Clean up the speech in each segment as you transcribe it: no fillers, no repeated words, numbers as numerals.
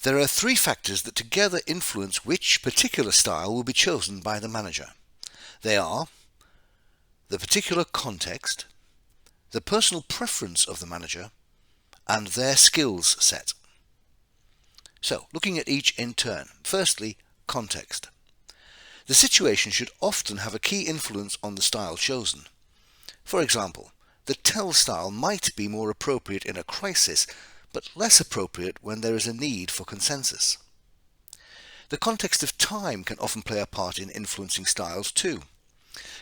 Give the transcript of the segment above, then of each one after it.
There are three factors that together influence which particular style will be chosen by the manager. They are the particular context, the personal preference of the manager, and their skills set. So, looking at each in turn. Firstly, context. The situation should often have a key influence on the style chosen. For example, the tell style might be more appropriate in a crisis, but less appropriate when there is a need for consensus. The context of time can often play a part in influencing styles too.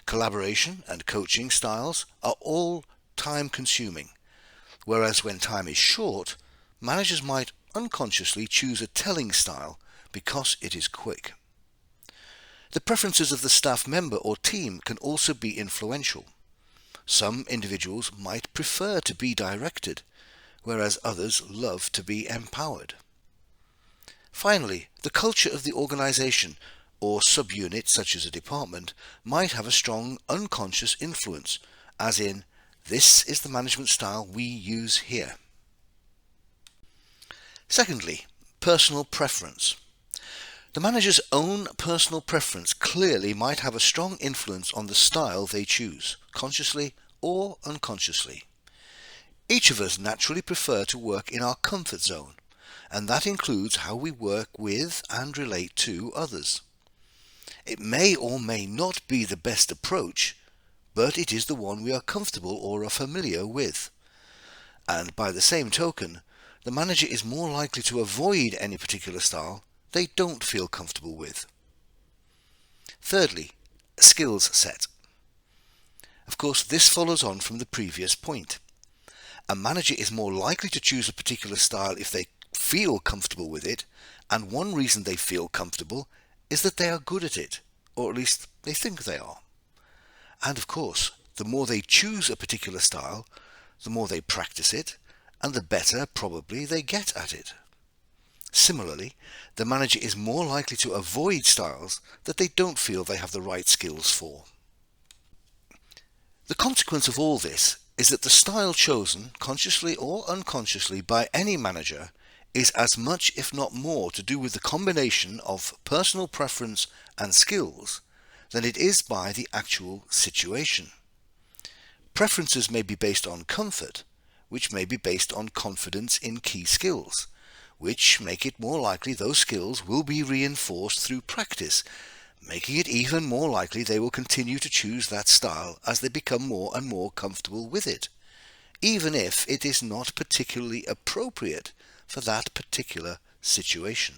Collaboration and coaching styles are all time-consuming, whereas when time is short, managers might unconsciously choose a telling style because it is quick. The preferences of the staff member or team can also be influential. Some individuals might prefer to be directed, whereas others love to be empowered. Finally, the culture of the organization or subunit, such as a department, might have a strong unconscious influence, as in, this is the management style we use here. Secondly, personal preference. The manager's own personal preference clearly might have a strong influence on the style they choose, consciously or unconsciously. Each of us naturally prefer to work in our comfort zone, and that includes how we work with and relate to others. It may or may not be the best approach, but it is the one we are comfortable or are familiar with. And by the same token, the manager is more likely to avoid any particular style they don't feel comfortable with. Thirdly, skills set. Of course, this follows on from the previous point. A manager is more likely to choose a particular style if they feel comfortable with it, and one reason they feel comfortable is that they are good at it, or at least they think they are. And of course, the more they choose a particular style, the more they practice it, and the better probably they get at it. Similarly, the manager is more likely to avoid styles that they don't feel they have the right skills for. The consequence of all this is that the style chosen, consciously or unconsciously, by any manager is as much, if not more, to do with the combination of personal preference and skills than it is by the actual situation. Preferences may be based on comfort, which may be based on confidence in key skills, which make it more likely those skills will be reinforced through practice, making it even more likely they will continue to choose that style as they become more and more comfortable with it, even if it is not particularly appropriate for that particular situation.